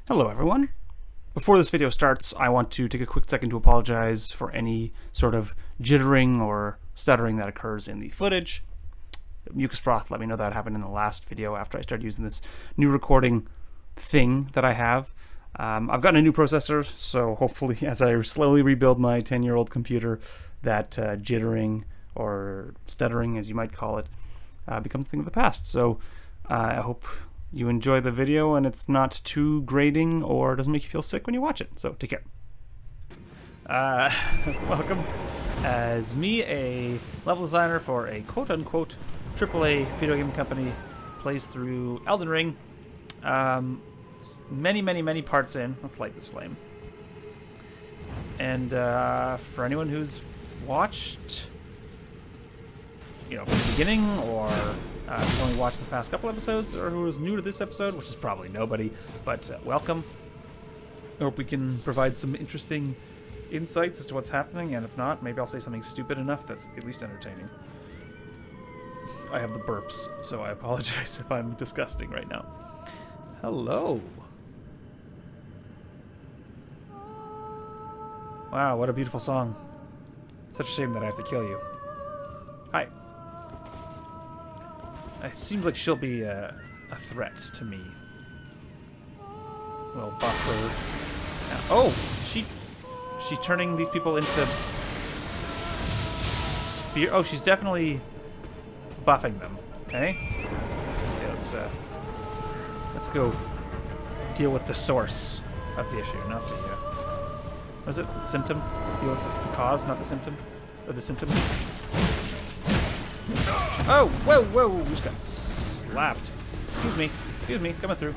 Hello everyone. Before this video starts, I want to take a quick second to apologize for any sort of jittering or stuttering that occurs in the footage. Mucus Broth let me know that happened in the last video after I started using this new recording thing that I have. I've gotten a new processor, so hopefully as I slowly rebuild my 10-year-old computer, that jittering or stuttering, as you might call it, becomes a thing of the past. So I hope you enjoy the video and it's not too grating or doesn't make you feel sick when you watch it. So take care. Welcome as me, a level designer for a quote-unquote AAA video game company, plays through Elden Ring. Many parts in. Let's light this flame. And for anyone who's watched, from the beginning, or who's only watched the past couple episodes, or who is new to this episode, which is probably nobody, but welcome. I hope we can provide some interesting insights as to what's happening, and if not, maybe I'll say something stupid enough that's at least entertaining. I have the burps, so I apologize if I'm disgusting right now. Hello. Wow, what a beautiful song. Such a shame that I have to kill you. Hi. It seems like she'll be a threat to me. We'll buff her. Oh, she's turning these people into spear. Oh, she's definitely buffing them. Okay. Let's go deal with the source of the issue, not the what is it? The symptom? Deal with the cause, not the symptom, or the symptom. Oh, whoa, we just got slapped. Excuse me, coming through.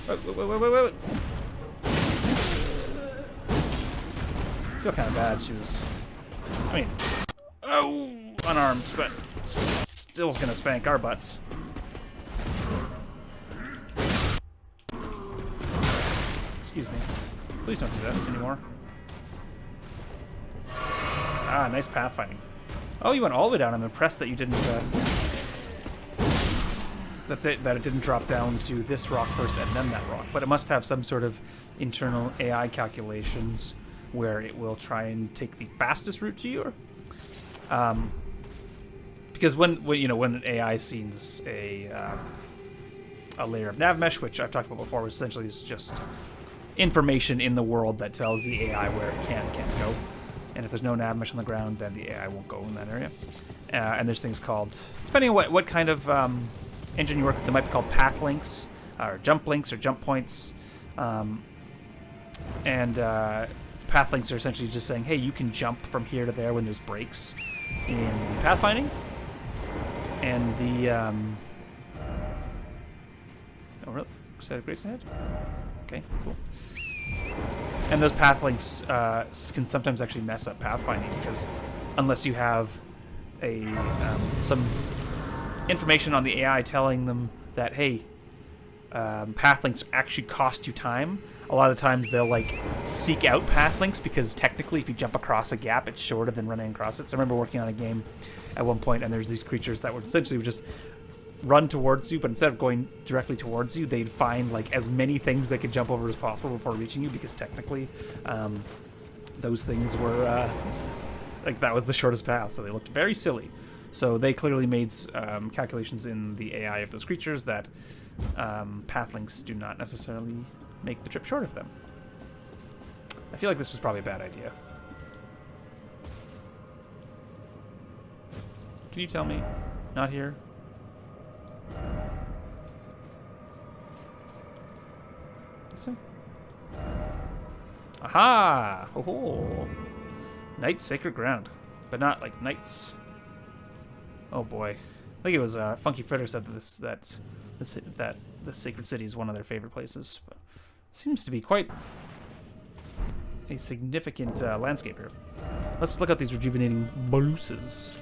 Wait. I feel kind of bad, unarmed, but still gonna spank our butts. Excuse me. Please don't do that anymore. Ah, nice pathfinding. Oh, you went all the way down. I'm impressed that you didn't, that it didn't drop down to this rock first and then that rock. But it must have some sort of internal AI calculations where it will try and take the fastest route to you. Because when an AI sees a layer of nav mesh, which I've talked about before, which essentially is just information in the world that tells the AI where it can and can't go. And if there's no nav mesh on the ground, then the AI won't go in that area. And there's things called, depending on what kind of engine you work with, they might be called path links, or jump links, or jump points. Path links are essentially just saying, hey, you can jump from here to there when there's breaks in pathfinding. And the oh really? Is that a Grace ahead? Okay, cool. And those path links can sometimes actually mess up pathfinding, because unless you have some information on the AI telling them that, hey, path links actually cost you time, a lot of times they'll seek out path links, because technically if you jump across a gap, it's shorter than running across it. So I remember working on a game at one point, and there's these creatures that would essentially just run towards you, but instead of going directly towards you, they'd find as many things they could jump over as possible before reaching you, because technically those things were that was the shortest path, so they looked very silly. So they clearly made calculations in the AI of those creatures that path links do not necessarily make the trip shorter for them. I feel like this was probably a bad idea. Can you tell me? Not here? This way? Aha! Oh, Knight's Sacred Ground. But not like knights. Oh boy. I think it was Funky Fritter said that the Sacred City is one of their favorite places. But it seems to be quite a significant landscape here. Let's look at these rejuvenating baluses.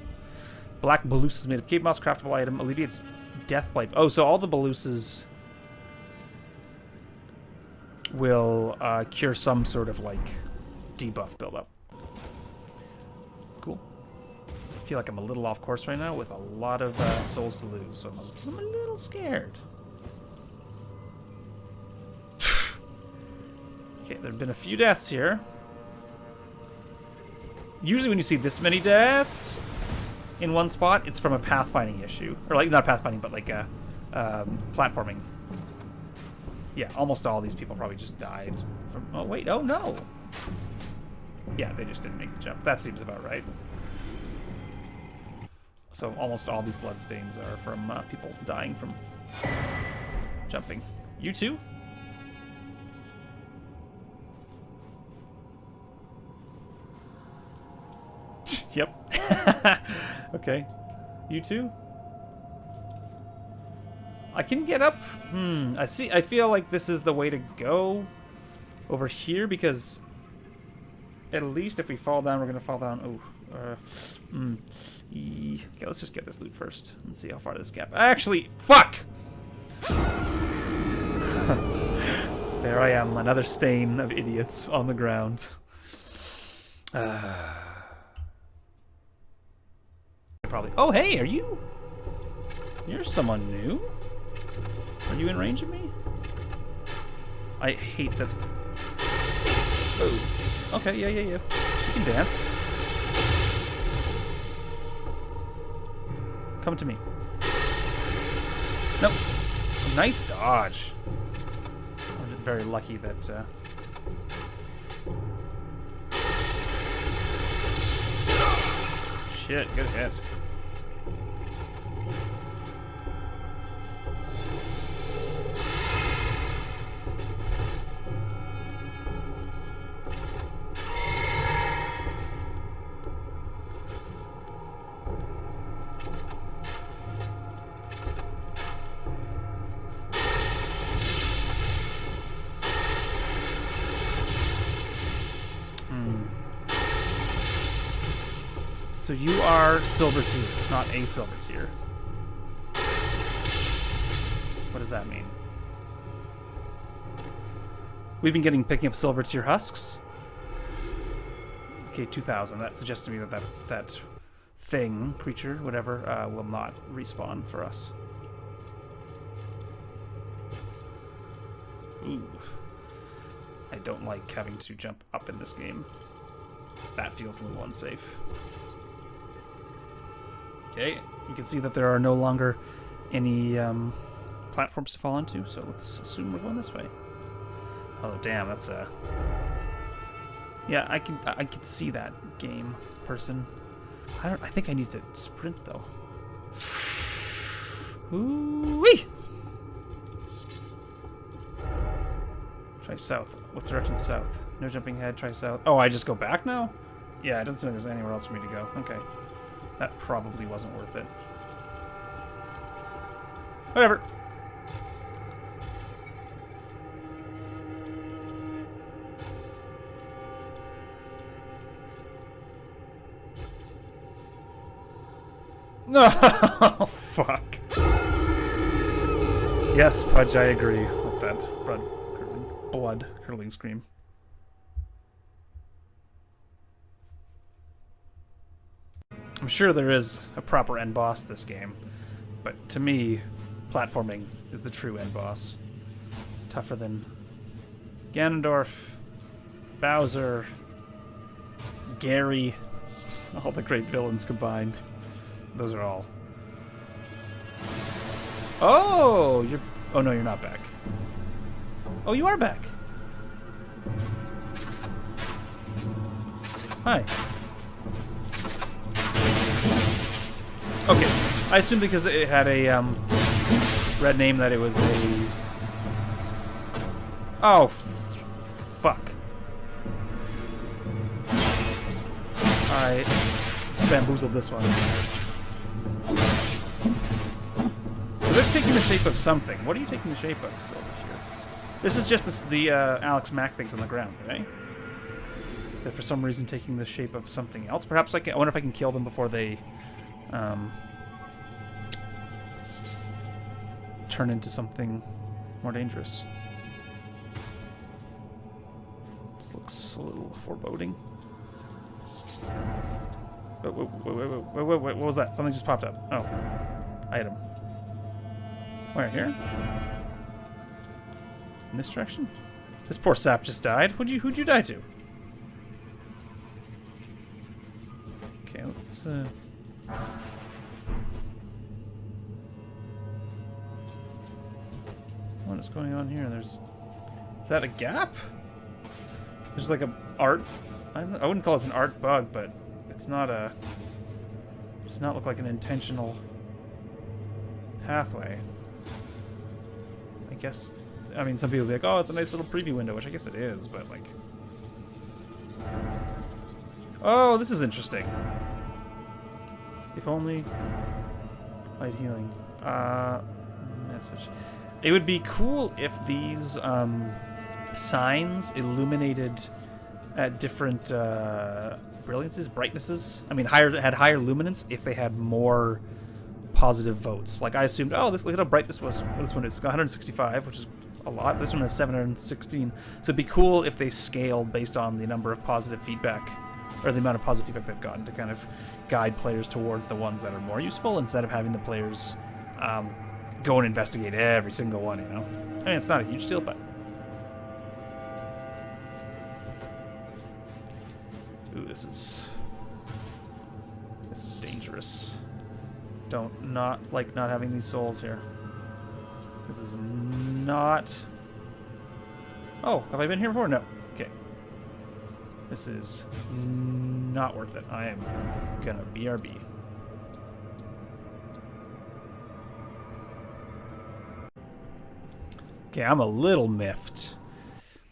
Black baluses made of cave moss, craftable item, alleviates death blight. Oh, so all the baluses will cure some sort of debuff buildup. Cool. I feel like I'm a little off course right now with a lot of souls to lose, so I'm a little scared. Okay, there have been a few deaths here. Usually when you see this many deaths in one spot, it's from a pathfinding issue. Or, like, not pathfinding, but, like, a platforming. Yeah, almost all these people probably just died from... Oh, wait, oh, no! Yeah, they just didn't make the jump. That seems about right. So almost all these bloodstains are from people dying from jumping. You too? Yep. Okay. You too? I can get up. I see. I feel like this is the way to go over here because at least if we fall down, we're gonna fall down. Oh. Okay, let's just get this loot first and see how far this gap. Actually, fuck! There I am, another stain of idiots on the ground. Probably. Oh, hey, are you? You're someone new. Are you in range of me? I hate that. Oh. Okay, yeah. You can dance. Come to me. Nope. Nice dodge. I'm very lucky that. Shit, good hit. So you are silver tier, not a silver tier. What does that mean? We've been picking up silver tier husks. Okay, 2,000. That suggests to me that thing, creature, whatever, will not respawn for us. Ooh. I don't like having to jump up in this game. That feels a little unsafe. Okay, you can see that there are no longer any platforms to fall into, so let's assume we're going this way. Oh damn, that's a... Yeah, I can see that game person. I think I need to sprint though. Ooh-wee! Try south. What direction south? No jumping ahead, try south. Oh, I just go back now? Yeah, it doesn't seem like there's anywhere else for me to go. Okay. That probably wasn't worth it. Whatever. No, fuck. Yes, Pudge, I agree with that blood curdling scream. I'm sure there is a proper end boss this game, but to me, platforming is the true end boss. Tougher than Ganondorf, Bowser, Gary, all the great villains combined. Those are all. Oh, you're... Oh no, you're not back. Oh, you are back. Hi. Okay, I assumed because it had a red name that it was a... Oh, fuck. I bamboozled this one. So they're taking the shape of something. What are you taking the shape of, Silver here? This is just the Alex Mack things on the ground, right? They're for some reason taking the shape of something else. Perhaps I wonder if I can kill them before they... turn into something more dangerous. This looks a little foreboding. Wait, what was that? Something just popped up. Oh. Item. Where, here? In this direction? This poor sap just died. Who'd you die to? Okay, let's what is going on here? Is that a gap? There's like a art. I wouldn't call this an art bug, but it's not a. It does not look like an intentional pathway. I guess. I mean, some people will be like, "Oh, it's a nice little preview window," which I guess it is, but like. Oh, this is interesting. If only. Light healing. Message. It would be cool if these signs illuminated at different brilliances, brightnesses. I mean, had higher luminance if they had more positive votes. Like I assumed, oh, look at how bright this was. This one is 165, which is a lot. This one is 716. So it'd be cool if they scaled based on the number of positive feedback, or the amount of positive feedback they've gotten to kind of guide players towards the ones that are more useful, instead of having the players go and investigate every single one, you know? I mean, it's not a huge deal, but... Ooh, this is dangerous. Don't not having these souls here. This is not... Oh, have I been here before? No. Okay. This is not worth it. I am gonna BRB. Okay, I'm a little miffed.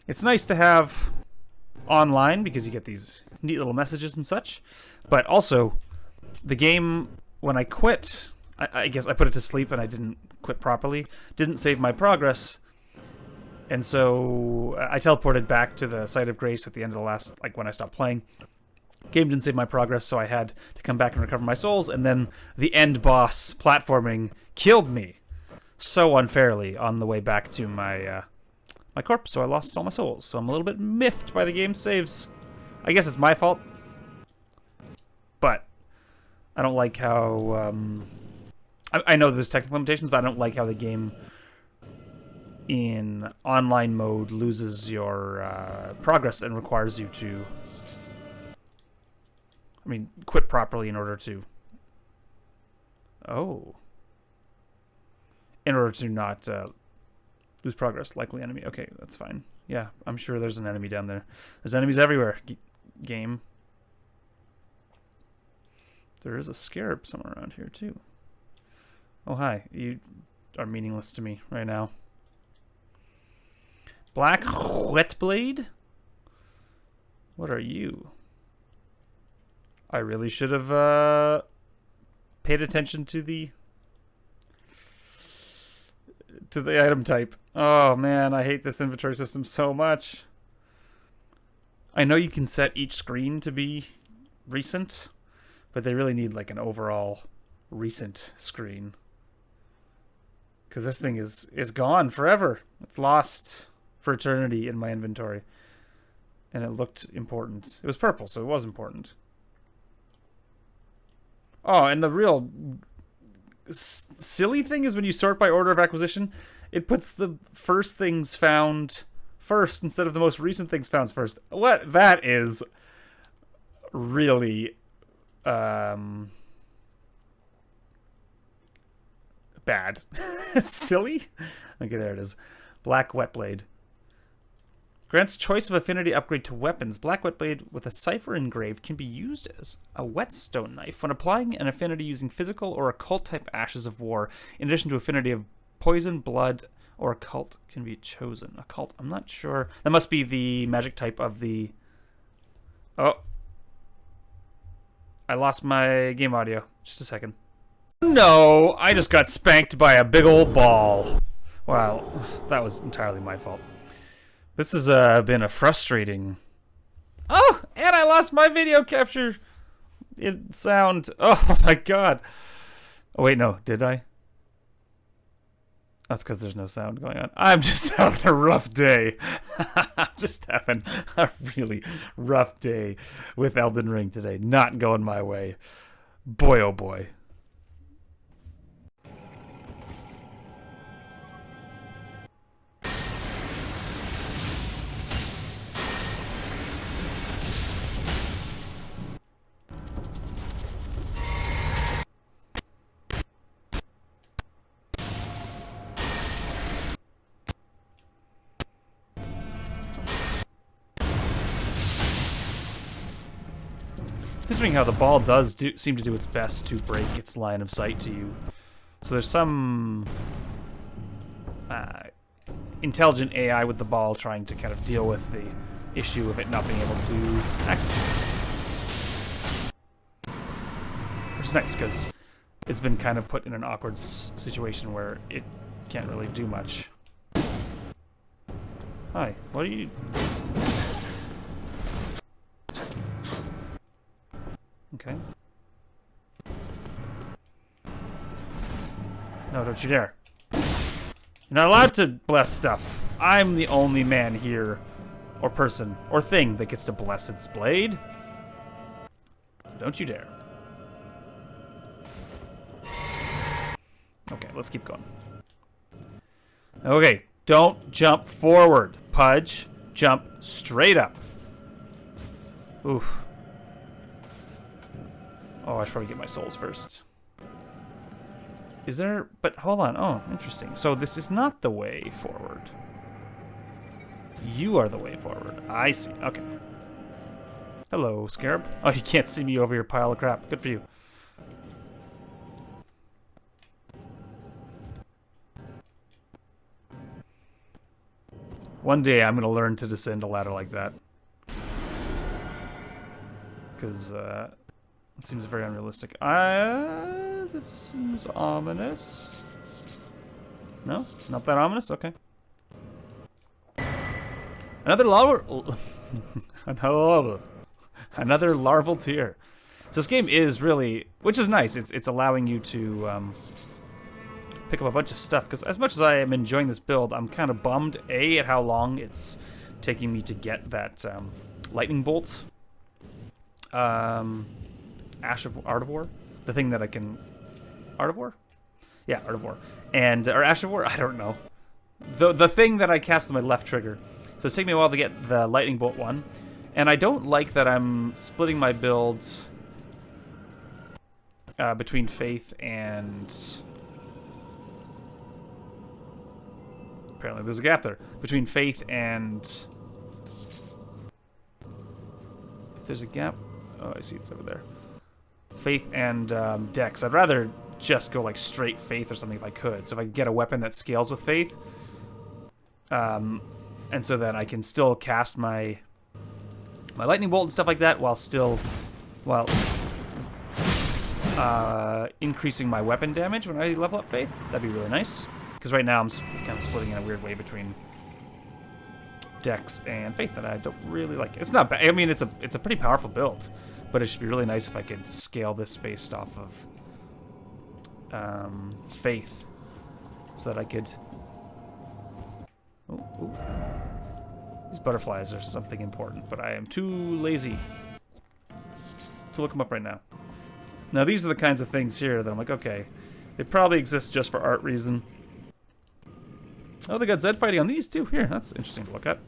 It's nice to have online because you get these neat little messages and such, but also the game, when I quit, I guess I put it to sleep and I didn't quit properly, didn't save my progress, and so I teleported back to the site of grace at the end of the last, like when I stopped playing. Game didn't save my progress, so I had to come back and recover my souls, and then the end boss platforming killed me so unfairly on the way back to my my corpse, so I lost all my souls. So I'm a little bit miffed by the game saves. I guess it's my fault, but I don't like how I know there's technical limitations, but I don't like how the game in online mode loses your progress and requires you to, I mean, quit properly in order to... Oh. In order to not lose progress. Likely enemy. Okay, that's fine. Yeah, I'm sure there's an enemy down there. There's enemies everywhere, game. There is a Scarab somewhere around here, too. Oh, hi. You are meaningless to me right now. Black Whetblade? What are you? I really should have paid attention to the item type. Oh man, I hate this inventory system so much. I know you can set each screen to be recent, but they really need like an overall recent screen. Because this thing is gone forever. It's lost for eternity in my inventory. And it looked important. It was purple, so it was important. Oh, and the real silly thing is when you sort by order of acquisition, it puts the first things found first instead of the most recent things found first. What? That is really bad. Silly? Okay, there it is. Black Whetblade. Grants choice of affinity upgrade to weapons. Black Whetblade with a cipher engraved can be used as a whetstone knife when applying an affinity using physical or occult type ashes of war. In addition to affinity of poison, blood, or occult can be chosen. Occult, I'm not sure. That must be the magic type of the... Oh. I lost my game audio. Just a second. No, I just got spanked by a big old ball. Wow, that was entirely my fault. This has been a frustrating... Oh, and I lost my video capture sound. Oh my god. Oh wait, no, did I? That's because there's no sound going on. I'm just having a rough day. I'm just having a really rough day with Elden Ring today. Not going my way. Boy, oh boy. It's interesting how the ball does seem to do its best to break its line of sight to you. So there's some intelligent AI with the ball trying to kind of deal with the issue of it not being able to access it. Which is nice, because it's been kind of put in an awkward situation where it can't really do much. Hi, what are you... Okay. No, don't you dare. You're not allowed to bless stuff. I'm the only man here, or person, or thing that gets to bless its blade. So don't you dare. Okay, let's keep going. Okay, don't jump forward, Pudge. Jump straight up. Oof. Oh, I should probably get my souls first. Is there... But hold on. Oh, interesting. So this is not the way forward. You are the way forward. I see. Okay. Hello, Scarab. Oh, you can't see me over your pile of crap. Good for you. One day I'm going to learn to descend a ladder like that. Because, it seems very unrealistic. This seems ominous. No? Not that ominous? Okay. Another another larval tier. So this game is really, which is nice. It's allowing you to pick up a bunch of stuff. Because as much as I am enjoying this build, I'm kind of bummed, A, at how long it's taking me to get that lightning bolt. Art of War, the thing that I can, Art of War, yeah, Art of War, and or Ash of War, I don't know, the thing that I cast with my left trigger. So it's taking me a while to get the lightning bolt one, and I don't like that I'm splitting my build between faith and apparently there's a gap there between faith and if there's a gap. Oh, I see it's over there. Faith and Dex. I'd rather just go like straight Faith or something if I could. So if I could get a weapon that scales with Faith, and so that I can still cast my lightning bolt and stuff like that while increasing my weapon damage when I level up Faith. That'd be really nice. Because right now I'm kind of splitting in a weird way between Dex and Faith that I don't really like. It's not bad. I mean, it's a pretty powerful build. But it should be really nice if I could scale this based off of Faith, so that I could. Ooh. These butterflies are something important, but I am too lazy to look them up right now. Now these are the kinds of things here that I'm like, okay, they probably exist just for art reason. Oh, they got Zed fighting on these too. Here, that's interesting to look at.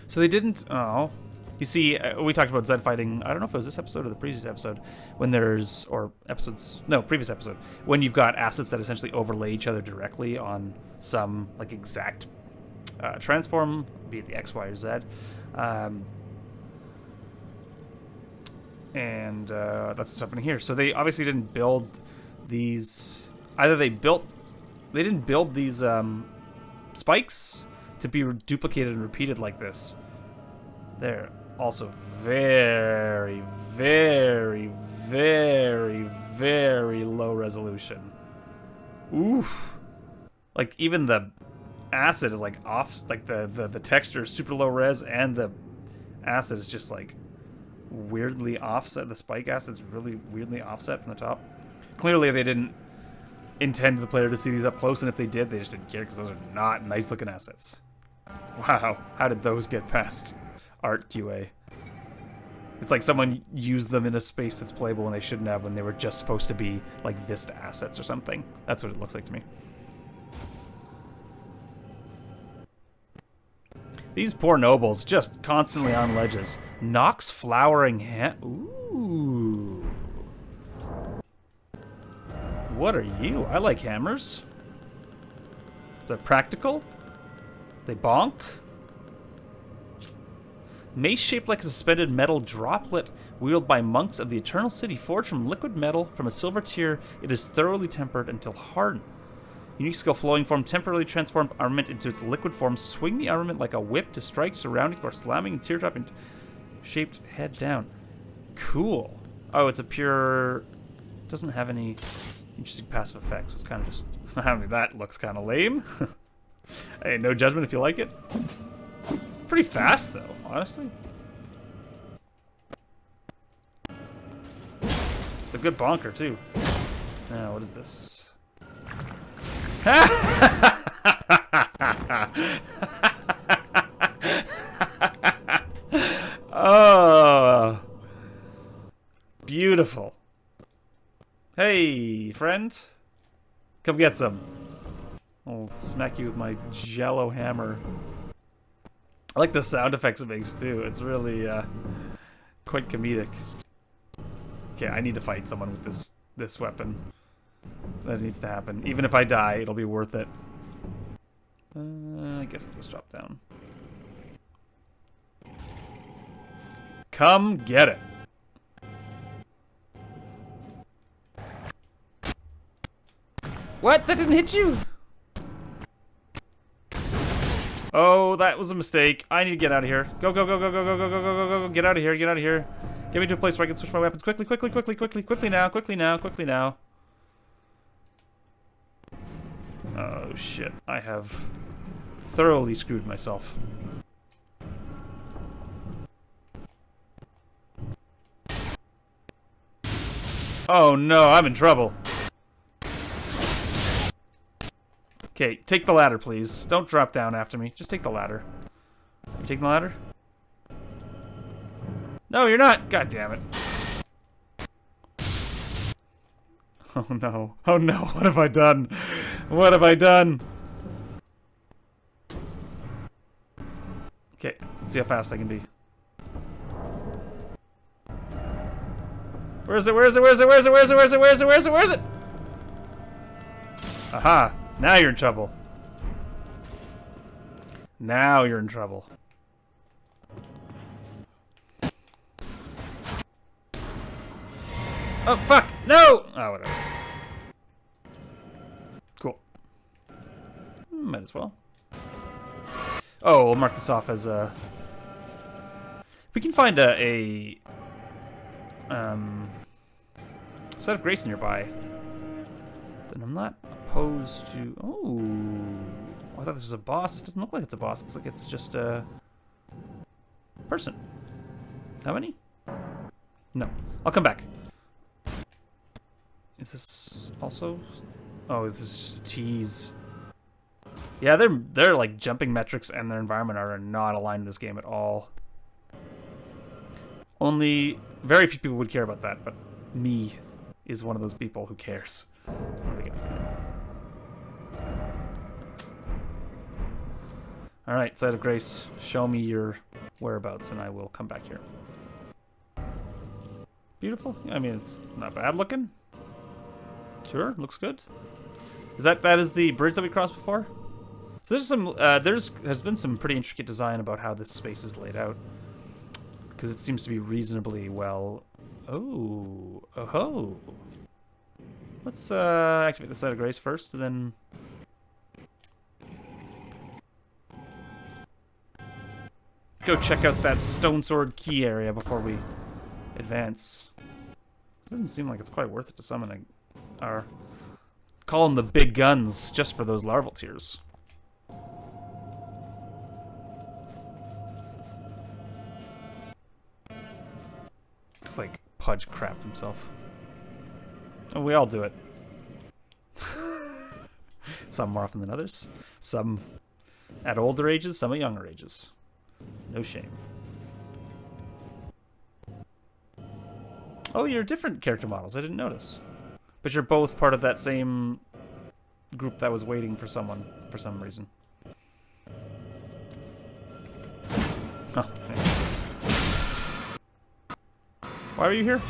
So they didn't. Oh. You see, we talked about Zed fighting, I don't know if it was this episode or the previous episode, when there's, or episodes, no, previous episode, when you've got assets that essentially overlay each other directly on some, like, exact transform, be it the X, Y, or Z. And that's what's happening here. So they obviously didn't build these, either they didn't build these spikes to be duplicated and repeated like this. They're also very, very, very, very low resolution. Oof. Like, even the acid is, like, off, like, the texture is super low res, and the acid is just, like, weirdly offset. The spike acid's really weirdly offset from the top. Clearly, they didn't intend the player to see these up close, and if they did, they just didn't care, because those are not nice-looking assets. Wow, how did those get past Art QA? It's like someone used them in a space that's playable when they shouldn't have, when they were just supposed to be like Vista assets or something. That's what it looks like to me. These poor nobles just constantly on ledges. Nox flowering Ooh. What are you? I like hammers. They're practical. They bonk. Mace shaped like a suspended metal droplet wielded by monks of the Eternal City, forged from liquid metal from a silver tier. It is thoroughly tempered until hardened. Unique skill, flowing form, temporarily transformed armament into its liquid form. Swing the armament like a whip to strike surroundings while slamming and teardrop shaped head down. Cool. Oh, it's a pure... Doesn't have any interesting passive effects. It's kind of just... I mean, that looks kind of lame. Hey, no judgment if you like it. Pretty fast, though, honestly. It's a good bonker, too. Now, what is this? Oh, beautiful. Hey, friend. Come get some. I'll smack you with my jello hammer. I like the sound effects it makes, too. It's really, quite comedic. Okay, I need to fight someone with this weapon. That needs to happen. Even if I die, it'll be worth it. I guess I'll just drop down. Come get it. What? That didn't hit you? Oh, that was a mistake. I need to get out of here. Go, go, go, go, go, go, go, go, go, go, go. Get out of here, get out of here. Get me to a place where I can switch my weapons quickly, quickly, quickly, quickly, quickly now, quickly now, quickly now. Oh, shit. I have thoroughly screwed myself. Oh, no, I'm in trouble. Okay, take the ladder, please. Don't drop down after me. Just take the ladder. You taking the ladder? No, you're not. God damn it. Oh, no. Oh, no. What have I done? What have I done? Okay, let's see how fast I can be. Where is it? Where is it? Where is it? Where is it? Where is it? Where is it? Where is it? Where is it? Where is it? Aha! Now you're in trouble. Now you're in trouble. Oh, fuck! No! Oh, whatever. Cool. Might as well. Oh, we'll mark this off as a... If we can find a set of grace nearby, then I'm not opposed to... Oh, I thought this was a boss. It doesn't look like it's a boss. It looks like it's just a person. How many? No. I'll come back. Is this also... Oh, this is just a tease. Yeah, they're like jumping metrics and their environment are not aligned in this game at all. Only very few people would care about that, but me is one of those people who cares. What do we got? Alright, Site of Grace, show me your whereabouts and I will come back here. Beautiful. I mean, it's not bad looking. Sure, looks good. That is the bridge that we crossed before? So there's some there's been some pretty intricate design about how this space is laid out, because it seems to be reasonably well. Oh, oh. Let's activate the Site of Grace first, and then go check out that Stone Sword key area before we advance. It doesn't seem like it's quite worth it to summon our call them the big guns just for those larval tiers. It's like Pudge crapped himself. Oh, we all do it. Some more often than others. Some at older ages, some at younger ages. No shame. Oh, you're different character models. I didn't notice. But you're both part of that same group that was waiting for someone for some reason. Huh. Why are you here?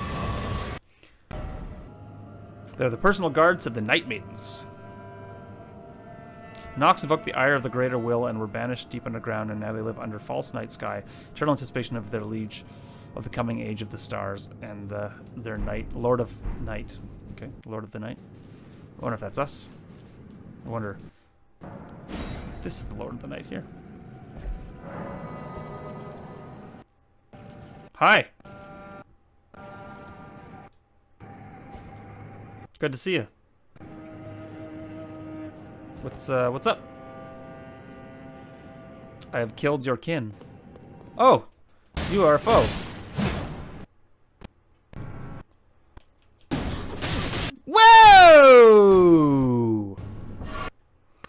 They're the personal guards of the Night Maidens. Nox invoked the ire of the greater will and were banished deep underground, and now they live under false night sky, eternal anticipation of their liege of the coming age of the stars and their night, Lord of Night. Okay, Lord of the Night. I wonder if that's us. I wonder if this is the Lord of the Night here. Hi. Good to see you. What's up? I have killed your kin. Oh, you are a foe. Whoa!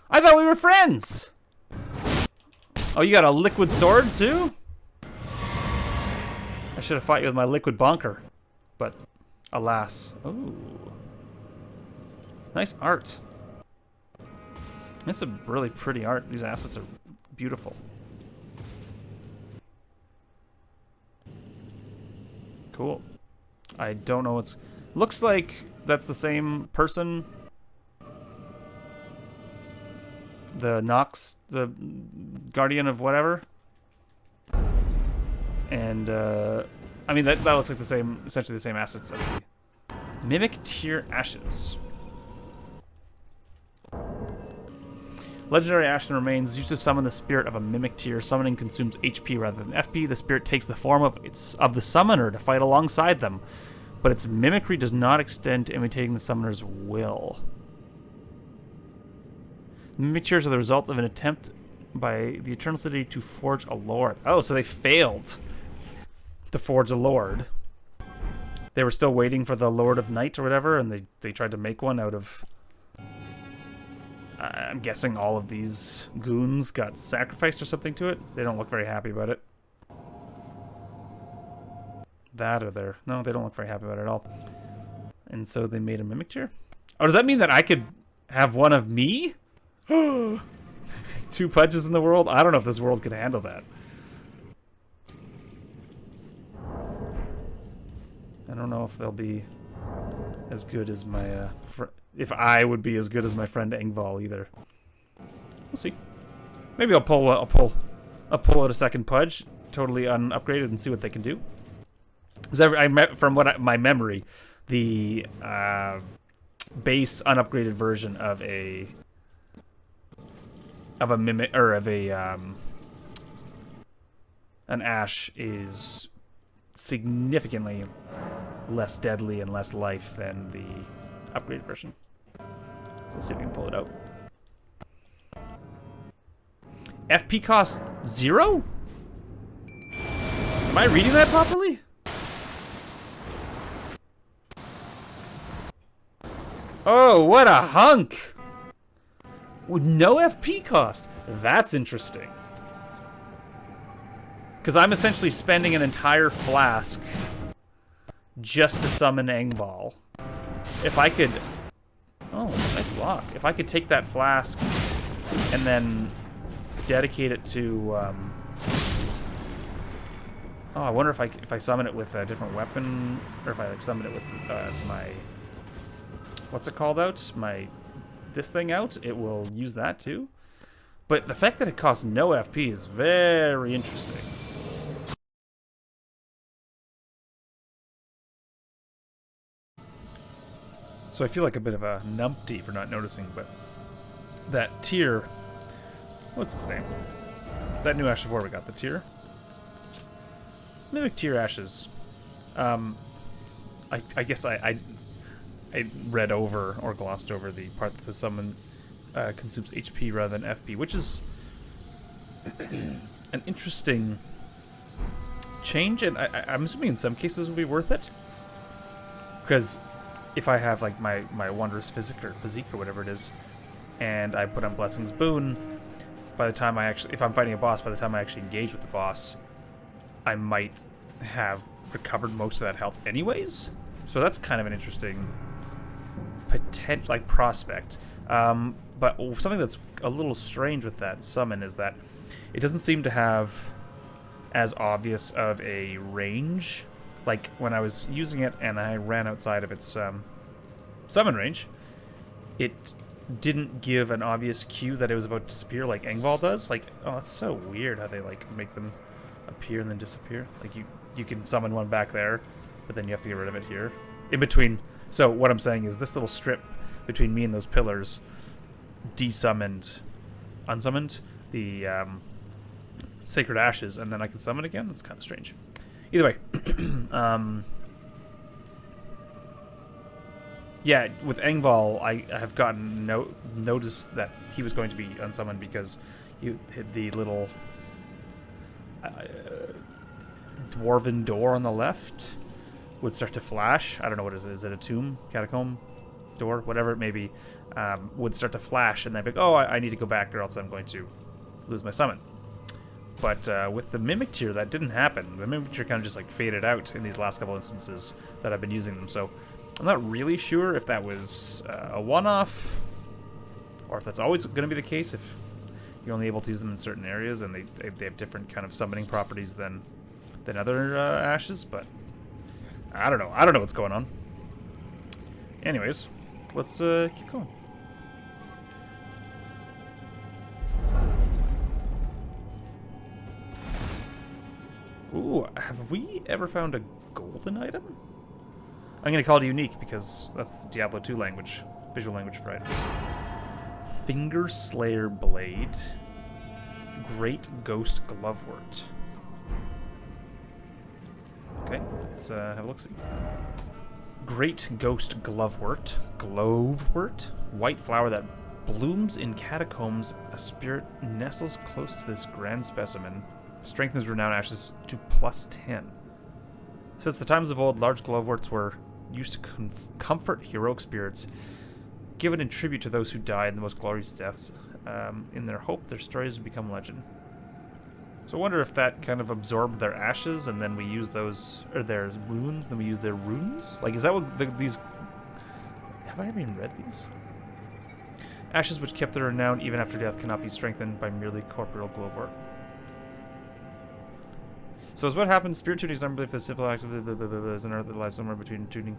I thought we were friends. Oh, you got a liquid sword too? I should have fought you with my liquid bonker, but alas. Ooh. Nice art. That's a really pretty art. These assets are beautiful. Cool. I don't know what's... Looks like that's the same person. The Nox, the guardian of whatever. And, I mean, that looks like the same, essentially the same assets. Mimic Tear Ashes. Legendary Ashen remains used to summon the spirit of a Mimic Tear. Summoning consumes HP rather than FP. The spirit takes the form of the summoner to fight alongside them, but its mimicry does not extend to imitating the summoner's will. Mimic Tears are the result of an attempt by the Eternal City to forge a lord. Oh, so they failed to forge a lord. They were still waiting for the Lord of Night or whatever, and they tried to make one out of... I'm guessing all of these goons got sacrificed or something to it. They don't look very happy about it. That or they're... No, they don't look very happy about it at all. And so they made a Mimic Tear? Oh, does that mean that I could have one of me? 2 Pudges in the world? I don't know if this world could handle that. I don't know if they'll be as good as my... if I would be as good as my friend Engval either. We'll see. Maybe I'll pull out a second Pudge, totally unupgraded, and see what they can do. From my memory, the base unupgraded version of a mimic or of an Ash is significantly less deadly and less life than the upgraded version. So we'll see if we can pull it out. FP cost 0? Am I reading that properly? Oh, what a hunk! With no FP cost. That's interesting. Because I'm essentially spending an entire flask just to summon Engval. If I could... Oh, nice block. If I could take that flask and then dedicate it to... Oh, I wonder if I summon it with a different weapon, or if I like summon it with my... What's it called out? This thing out? It will use that too. But the fact that it costs no FP is very interesting. So I feel like a bit of a numpty for not noticing, but that tier... What's its name? That new Ash of War we got, the tier. Mimic Tear Ashes. I guess I read over or glossed over the part that says summon consumes HP rather than FP, which is an interesting change, and I'm assuming in some cases would be worth it. Because if I have like my Wondrous Physique or whatever it is, and I put on Blessing's Boon, by the time if I'm fighting a boss, by the time I actually engage with the boss, I might have recovered most of that health anyways. So that's kind of an interesting prospect. But something that's a little strange with that summon is that it doesn't seem to have as obvious of a range. Like when I was using it and I ran outside of its summon range, it didn't give an obvious cue that it was about to disappear like Engvall does. Like, oh, it's so weird how they like make them appear and then disappear. Like you can summon one back there, but then you have to get rid of it here. In between. So what I'm saying is this little strip between me and those pillars unsummoned the Sacred Ashes, and then I can summon again. That's kind of strange. Either way, yeah, with Engvall, I have gotten noticed that he was going to be unsummoned because you hit the little dwarven door on the left would start to flash. I don't know what it is. Is it a tomb, catacomb door, whatever it may be? Would start to flash, and then be like, oh, I need to go back, or else I'm going to lose my summon. But with the Mimic Tier, that didn't happen. The Mimic Tier kind of just like faded out in these last couple instances that I've been using them. So I'm not really sure if that was a one-off, or if that's always going to be the case. If you're only able to use them in certain areas, and they have different kind of summoning properties than other ashes. But I don't know. I don't know what's going on. Anyways, let's keep going. Ooh, have we ever found a golden item? I'm going to call it unique because that's the Diablo 2 language, visual language for items. Finger Slayer Blade. Great Ghost Glovewort. Okay, let's have a look-see. Great Ghost Glovewort. Glovewort. White flower that blooms in catacombs. A spirit nestles close to this grand specimen. Strengthens renowned ashes to +10. Since the times of old, large gloveworts were used to comfort heroic spirits, given in tribute to those who died in the most glorious deaths, in their hope their stories would become legend. So I wonder if that kind of absorbed their ashes, and then we use those, or their runes, then we use their runes? Like, is that what these... Have I ever even read these? Ashes which kept their renown even after death cannot be strengthened by merely corporeal glovework. So is what happens, spirit tuning is not believed for the simple act of is an earth that lies somewhere between tuning.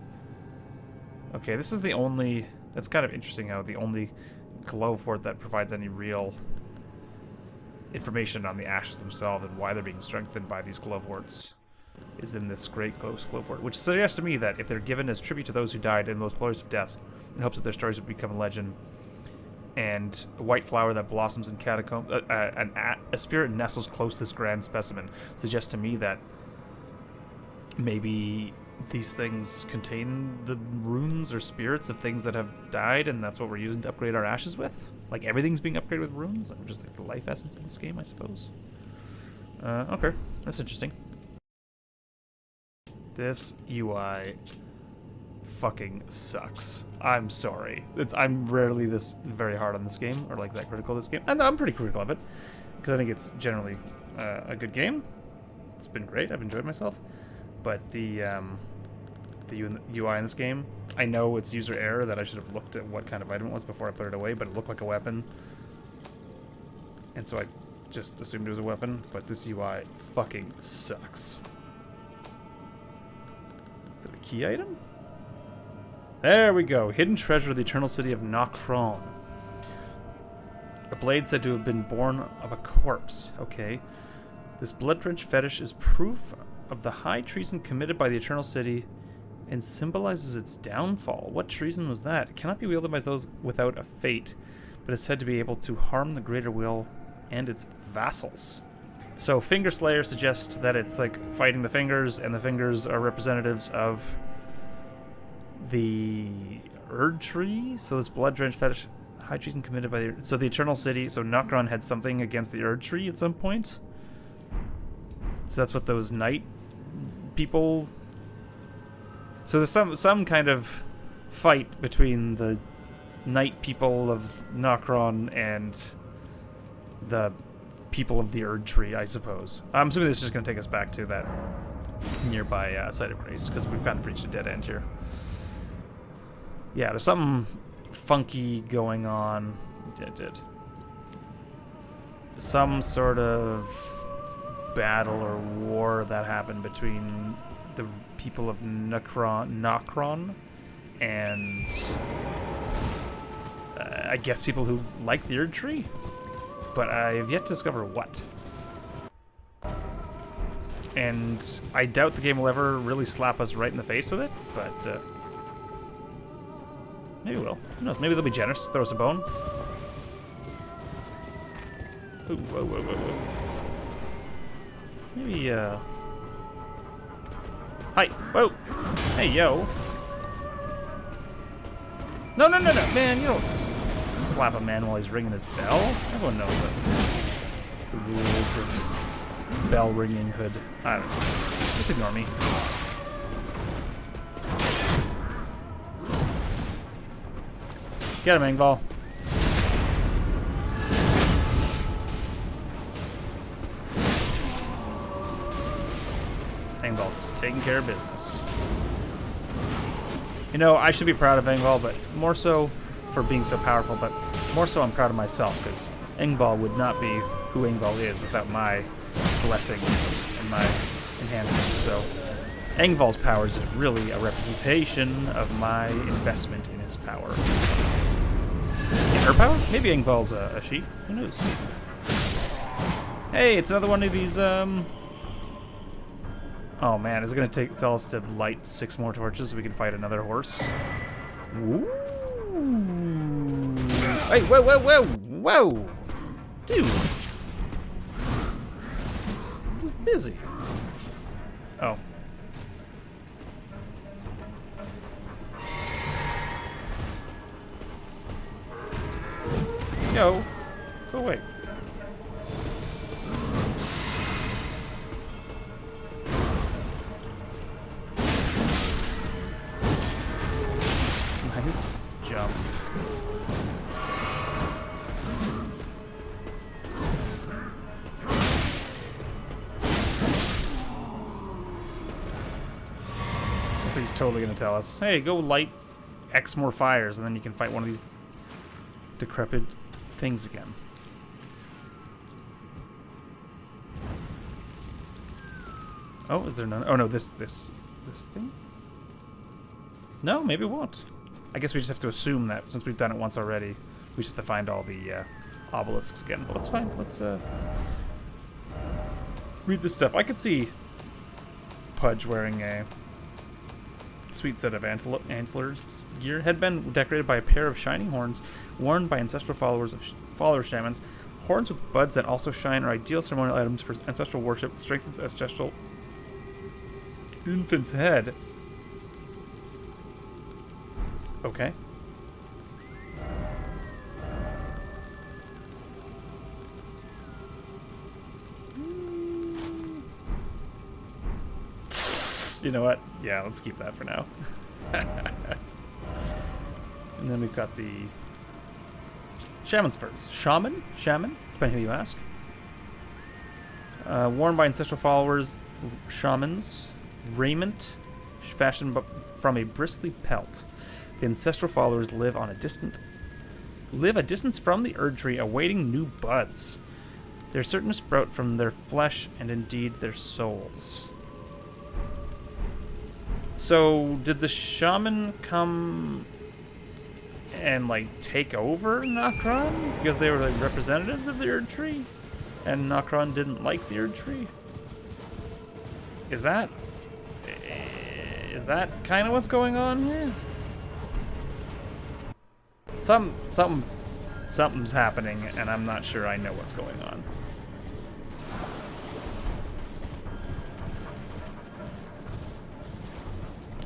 Okay, this is the only... It's kind of interesting how the only Glovewort that provides any real information on the ashes themselves and why they're being strengthened by these Gloveworts is in this Great Glovewort, which suggests to me that if they're given as tribute to those who died in the most glorious of deaths, in hopes that their stories would become a legend, and a white flower that blossoms in catacombs, a spirit nestles close to this grand specimen, suggests to me that maybe these things contain the runes or spirits of things that have died, and that's what we're using to upgrade our ashes with. Like, everything's being upgraded with runes, just like the life essence in this game, I suppose. Okay, that's interesting. This UI fucking sucks. I'm sorry. I'm rarely this very hard on this game, or like that critical of this game. And I'm pretty critical of it, because I think it's generally a good game. It's been great. I've enjoyed myself. But the UI in this game, I know it's user error that I should have looked at what kind of item it was before I put it away, but it looked like a weapon. And so I just assumed it was a weapon, but this UI fucking sucks. Is it a key item? There we go. Hidden treasure of the eternal city of Nokron. A blade said to have been born of a corpse. Okay. This blood-drenched fetish is proof of the high treason committed by the eternal city and symbolizes its downfall. What treason was that? It cannot be wielded by those without a fate, but is said to be able to harm the greater will and its vassals. So Finger Slayer suggests that it's like fighting the fingers, and the fingers are representatives of the Erd Tree. So this blood-drenched fetish, high treason committed by the... So the Eternal City, so Nokron had something against the Erd Tree at some point. So that's what those night people... So there's some kind of fight between the night people of Nokron and the people of the Erd Tree, I suppose. I'm assuming this is just going to take us back to that nearby site of grace, because we've kind of reached a dead end here. Yeah, there's something funky going on. It did. Some sort of battle or war that happened between the people of Nokron and I guess people who like the Erd Tree, but I have yet to discover what. And I doubt the game will ever really slap us right in the face with it, but maybe it will. Who knows? Maybe they'll be generous, throw us a bone. Ooh, whoa, whoa, whoa, whoa. Maybe, Hi, whoa! Hey, yo! No, no, no, no, man, you don't slap a man while he's ringing his bell. Everyone knows that's the rules of bell ringing hood. I don't know. Just ignore me. Get him, Engvall. Engvall just taking care of business. You know, I should be proud of Engvall, but more so for being so powerful, but more so I'm proud of myself, because Engvall would not be who Engvall is without my blessings and my enhancements. So Engvall's powers is really a representation of my investment in his power. In her power? Maybe Engvall's a she. Who knows? Hey, it's another one of these, Oh man, is it gonna tell us to light 6 more torches so we can fight another horse? Ooh. Hey, whoa, whoa, whoa, whoa! Dude! He's busy. Oh. Yo, go away. Nice jump. So he's totally gonna tell us, hey, go light X more fires, and then you can fight one of these decrepit things again. Oh, is there none? Oh no, this thing? No, maybe it won't. I guess we just have to assume that since we've done it once already, we just have to find all the obelisks again. But that's fine. Let's read this stuff. I could see Pudge wearing a sweet set of antlers gear. Headband decorated by a pair of shining horns worn by ancestral followers shamans. Horns with buds that also shine are ideal ceremonial items for ancestral worship. Strengthens ancestral infant's head. Okay. You know what? Yeah, let's keep that for now. And then we've got the Shaman's furs. Shaman, depending who you ask. Worn by ancestral followers, shamans. Raiment, fashioned from a bristly pelt. The ancestral followers live a distance from the Erd Tree, awaiting new buds. They're certain to sprout from their flesh and indeed their souls. So, did the shaman come and, like, take over Nokron? Because they were, like, representatives of the Erd Tree? And Nokron didn't like the Erd Tree? Is that kind of what's going on here? Something's happening, and I'm not sure I know what's going on.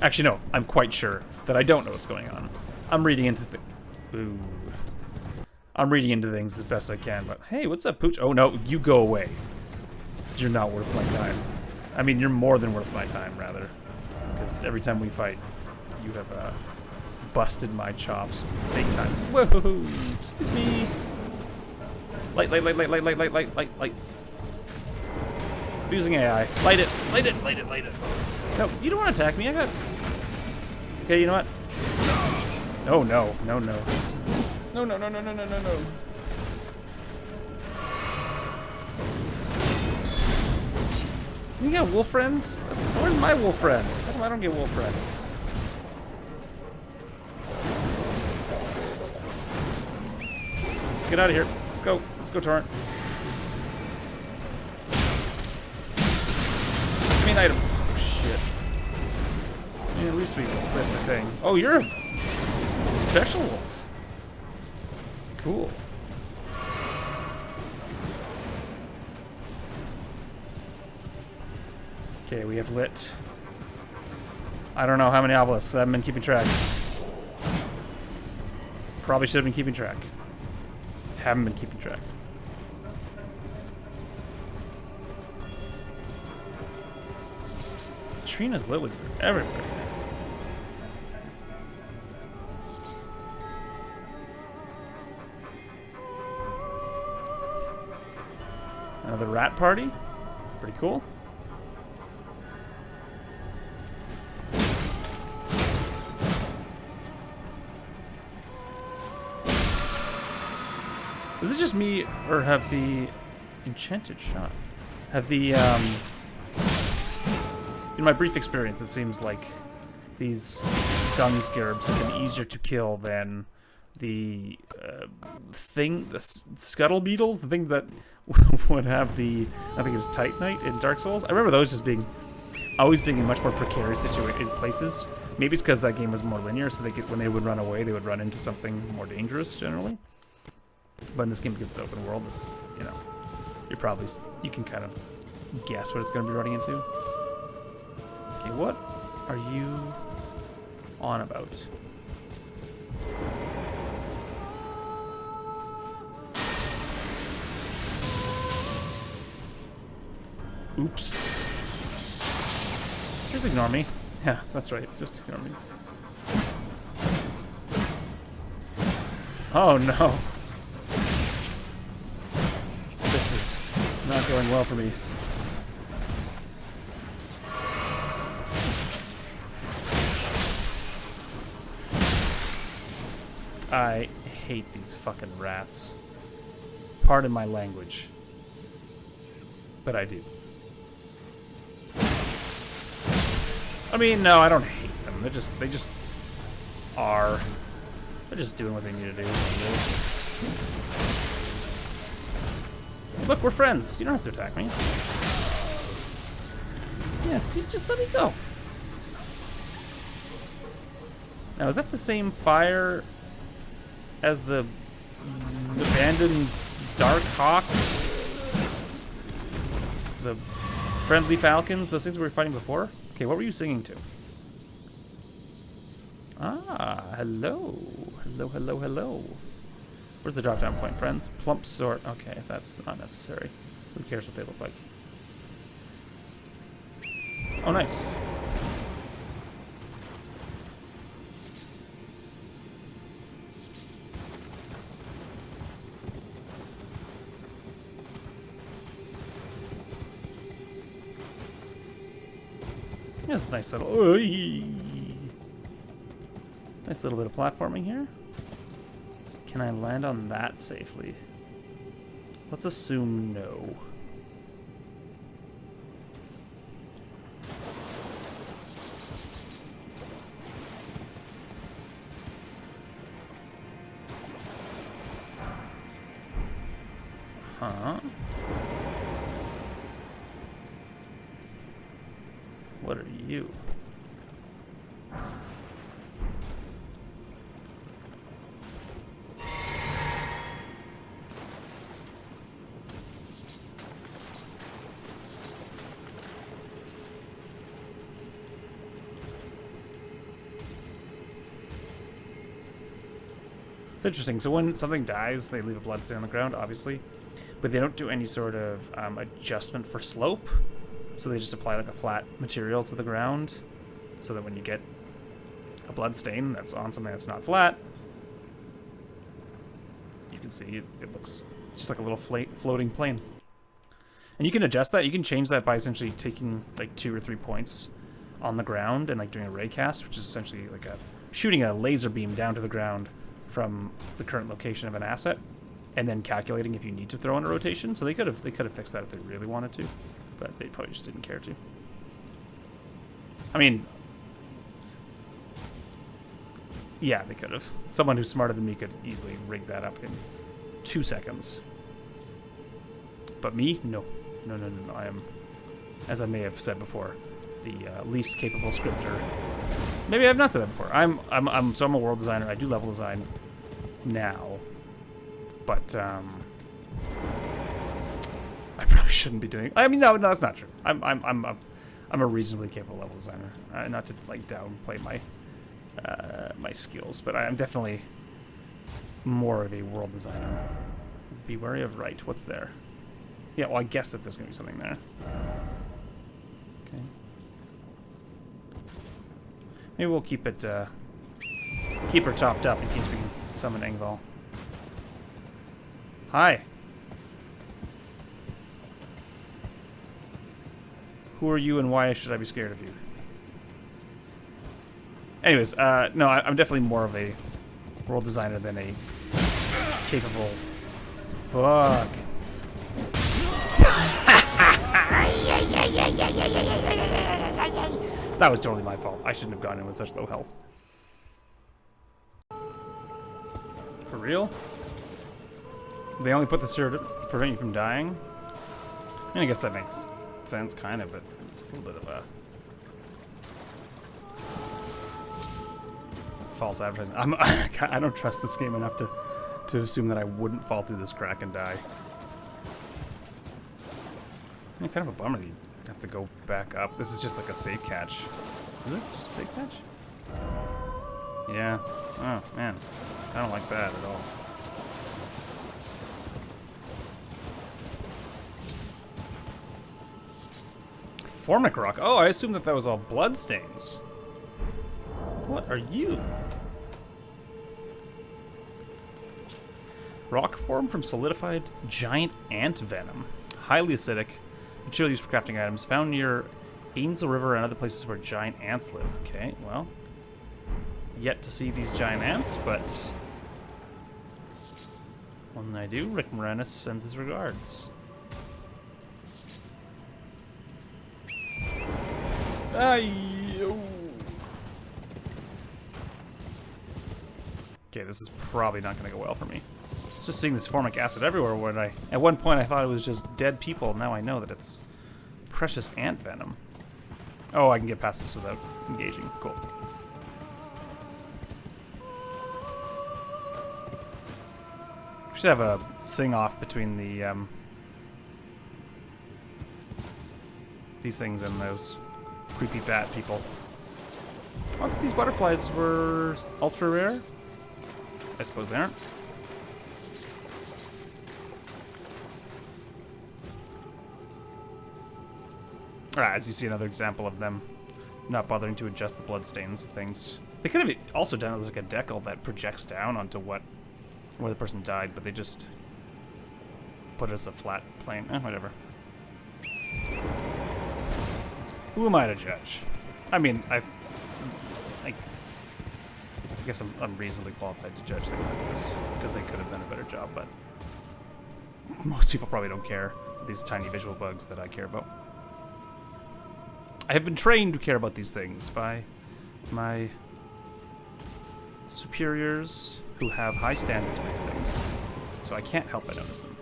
Actually, no, I'm quite sure that I don't know what's going on. I'm reading into I'm reading into things as best I can, but hey, what's up, Pooch? Oh no, you go away. You're not worth my time. I mean, you're more than worth my time, rather. Because every time we fight, you have busted my chops big time. Whoa, excuse me. Light. Using AI. Light it. No, you don't want to attack me. I got... Okay, you know what? No. No. You got wolf friends? Where's my wolf friends? How come I don't get wolf friends? get out of here. Let's go. Let's go, Torrent. Give me an item. Oh, shit. I mean, at least we quit the thing. Oh, you're a special wolf. Cool. Okay, we have lit. I don't know how many obelisks. I haven't been keeping track. Probably should have been keeping track. Haven't been keeping track. Trina's lilies are everywhere. Another rat party. Pretty cool. Is it just me, or have the enchanted shot? Have the, in my brief experience, it seems like these dung scarabs have been easier to kill than the scuttle beetles, the thing that would have the, I think it was Titanite in Dark Souls. I remember those just always being in much more precarious places. Maybe it's because that game was more linear, so when they would run away, they would run into something more dangerous generally. But in this game, because it's open world, it's, you know, you can kind of guess what it's going to be running into. Okay, what are you on about? Oops. Just ignore me. Yeah, that's right. Just ignore me. Oh no. This is not going well for me. I hate these fucking rats. Pardon my language. But I do. I mean, no, I don't hate them. They just are. They're just doing what they need to do. Look, we're friends. You don't have to attack me. Yes, you just let me go. Now, is that the same fire as the abandoned Dark Hawk? The friendly falcons? Those things we were fighting before? Okay, what were you singing to? Ah, hello. Hello, hello, hello. Where's the drop-down point, friends? Plump sort. Okay, that's not necessary. Who cares what they look like? Oh, nice. That's a nice little... Nice little bit of platforming here. Can I land on that safely? Let's assume no. Huh? What are you? It's interesting. So when something dies, they leave a bloodstain on the ground, obviously, but they don't do any sort of adjustment for slope. So they just apply like a flat material to the ground, so that when you get a blood stain that's on something that's not flat, you can see it looks just like a little floating plane. And you can adjust that. You can change that by essentially taking like 2 or 3 points on the ground and like doing a ray cast, which is essentially like shooting a laser beam down to the ground from the current location of an asset, and then calculating if you need to throw in a rotation. So they could have fixed that if they really wanted to. But they probably just didn't care to. I mean, yeah, they could have. Someone who's smarter than me could easily rig that up 2 seconds. But me? No. No. I am, as I may have said before, the least capable scripter. Maybe I've not said that before. I'm a world designer. I do level design now, but I probably shouldn't be doing. I mean, no, that's not true. I'm a reasonably capable level designer. Not to like downplay my my skills, but I'm definitely more of a world designer. Be wary of right. What's there? Yeah, well, I guess that there's gonna be something there. Okay. Maybe we'll keep it, keep her topped up in case we can summon Engvall. Hi. Who are you and why should I be scared of you? Anyways, no, I'm definitely more of a world designer than a capable... Fuck. That was totally my fault. I shouldn't have gone in with such low health. For real? They only put this here to prevent you from dying? I mean, I guess that makes sense, kind of, but it's a little bit of a false advertising. I don't trust this game enough to assume that I wouldn't fall through this crack and die. I mean, kind of a bummer that you have to go back up. This is just like a safe catch. Is it just a safe catch? Yeah. Oh, man. I don't like that at all. Formic Rock. Oh, I assumed that was all bloodstains. What are you? Rock formed from solidified giant ant venom. Highly acidic. Material used for crafting items. Found near Ainsel River and other places where giant ants live. Okay, well. Yet to see these giant ants, but... when I do, Rick Moranis sends his regards. Okay, this is probably not going to go well for me. Just seeing this formic acid everywhere when at one point I thought it was just dead people. Now I know that it's precious ant venom. Oh, I can get past this without engaging. Cool. We should have a sing-off between the these things and those creepy bat people. I thought these butterflies were ultra rare. I suppose they aren't. As you see, another example of them not bothering to adjust the bloodstains of things. They could have also done it as like a decal that projects down onto where the person died, but they just put it as a flat plane. Whatever. Who am I to judge? I mean, I guess I'm reasonably qualified to judge things like this, because they could have done a better job, but most people probably don't care these tiny visual bugs that I care about. I have been trained to care about these things by my superiors who have high standards for these things, so I can't help but notice them.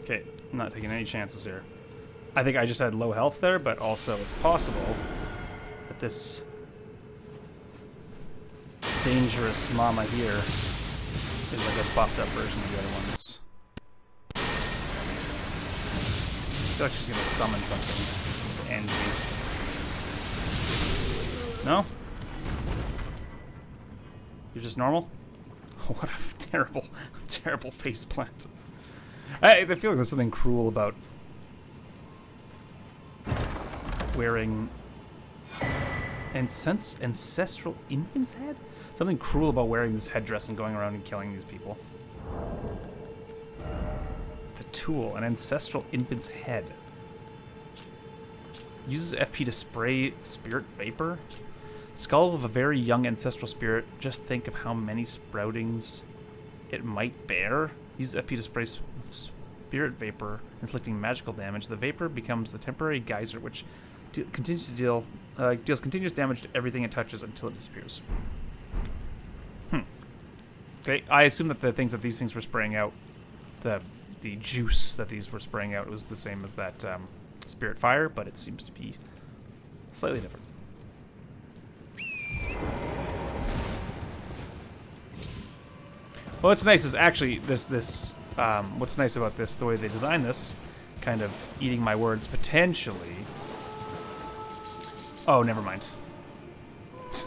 Okay, I'm not taking any chances here. I think I just had low health there, but also it's possible that this dangerous mama here is like a buffed up version of the other ones. I feel like she's gonna summon something to end me. No? You're just normal? What a terrible, terrible faceplant. I feel like there's something cruel about wearing ancestral infant's head? Something cruel about wearing this headdress and going around and killing these people. It's a tool, an ancestral infant's head. Uses FP to spray spirit vapor. Skull of a very young ancestral spirit. Just think of how many sproutings it might bear. Use FP to spray spirit vapor, inflicting magical damage. The vapor becomes the temporary geyser, which continues to deals continuous damage to everything it touches until it disappears. Okay, I assume that the things that these things were spraying out, the juice that these were spraying out was the same as that spirit fire, but it seems to be slightly different. Well, what's nice is actually what's nice about this, the way they designed this, kind of eating my words potentially. Oh, never mind.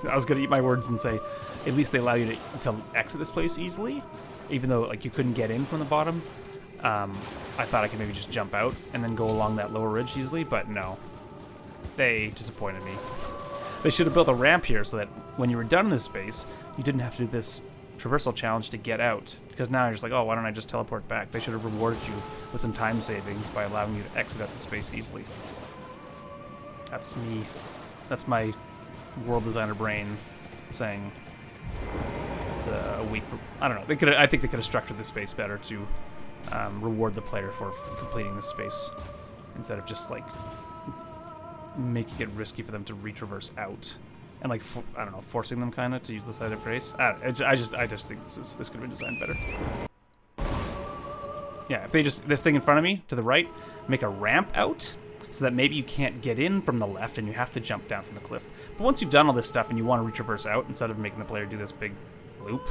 I was gonna eat my words and say, at least they allow you to exit this place easily, even though like you couldn't get in from the bottom. I thought I could maybe just jump out and then go along that lower ridge easily, but no. They disappointed me. They should have built a ramp here so that when you were done in this space, you didn't have to do this traversal challenge to get out. Because now you're just like, oh, why don't I just teleport back? They should have rewarded you with some time savings by allowing you to exit out the space easily. That's me. That's my world designer brain saying it's a weak. I don't know. I think they could have structured this space better to reward the player for completing this space instead of just like making it risky for them to retraverse out and like I don't know, forcing them kind of to use the site of grace. I just think this could have been designed better. Yeah, if they just this thing in front of me to the right make a ramp out so that maybe you can't get in from the left and you have to jump down from the cliff. But once you've done all this stuff and you want to retraverse out instead of making the player do this big loop,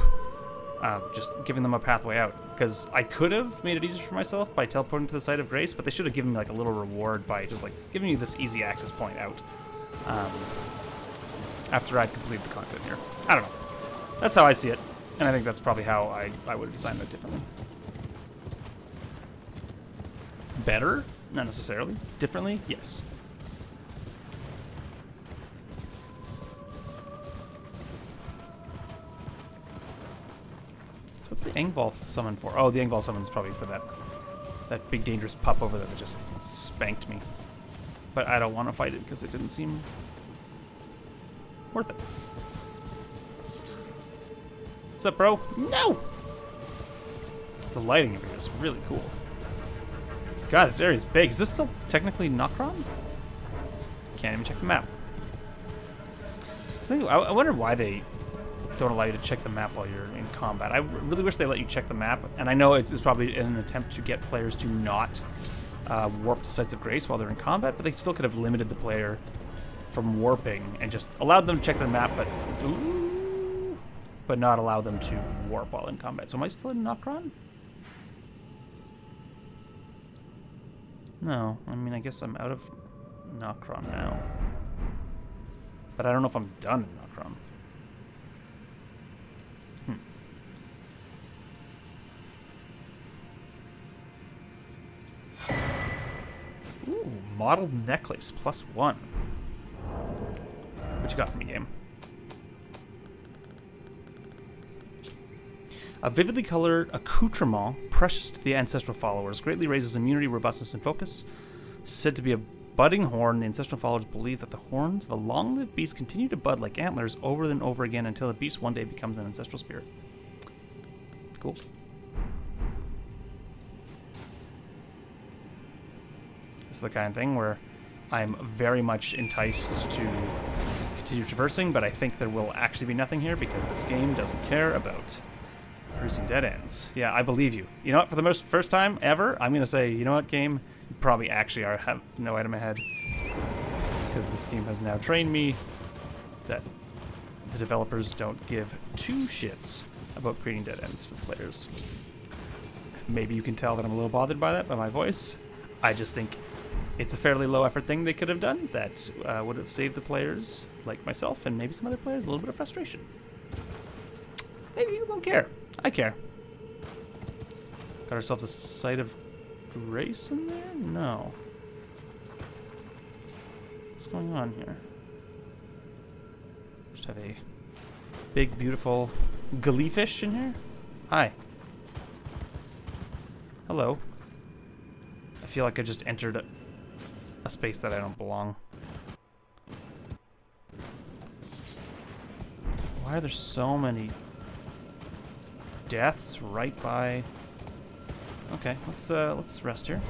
just giving them a pathway out. Because I could have made it easier for myself by teleporting to the site of grace, but they should have given me like a little reward by just like giving you this easy access point out after I'd completed the content here. I don't know. That's how I see it, and I think that's probably how I would have designed it differently. Better? Not necessarily. Differently? Yes. So what's the Engvall summon for? Oh, the Engvall summon's probably for that big dangerous pup over there that just spanked me. But I don't want to fight it because it didn't seem worth it. What's up, bro? No! The lighting of it is really cool. God, this area is big. Is this still technically Nokron? Can't even check the map. I wonder why they don't allow you to check the map while you're in combat. I really wish they let you check the map. And I know it's probably an attempt to get players to not warp to sites of grace while they're in combat, but they still could have limited the player from warping and just allowed them to check their map, but not allow them to warp while in combat. So am I still in Nokron? No, I mean, I guess I'm out of Nokron now. But I don't know if I'm done in Nokron. Ooh, modeled necklace, +1. What you got for me, game? A vividly colored accoutrement, precious to the ancestral followers, greatly raises immunity, robustness, and focus. Said to be a budding horn, the ancestral followers believe that the horns of a long-lived beast continue to bud like antlers over and over again until the beast one day becomes an ancestral spirit. Cool. This is the kind of thing where I'm very much enticed to continue traversing, but I think there will actually be nothing here because this game doesn't care about producing dead ends. Yeah, I believe you. You know what? For the first time ever, I'm going to say, you know what, game? You probably actually have no item ahead. Because this game has now trained me that the developers don't give two shits about creating dead ends for players. Maybe you can tell that I'm a little bothered by that, by my voice. I just think it's a fairly low effort thing they could have done that would have saved the players, like myself, and maybe some other players, a little bit of frustration. Maybe you don't care. I care. Got ourselves a site of grace in there? No. What's going on here? Just have a big, beautiful gleefish in here? Hi. Hello. I feel like I just entered a space that I don't belong. Why are there so many deaths right by Okay, let's rest here.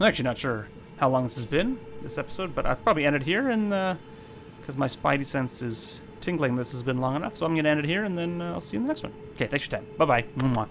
I'm actually not sure how long this has been, this episode, but I'll probably end it here, and because my spidey sense is tingling, this has been long enough, so I'm going to end it here, and then I'll see you in the next one. Okay, thanks for your time. Bye-bye.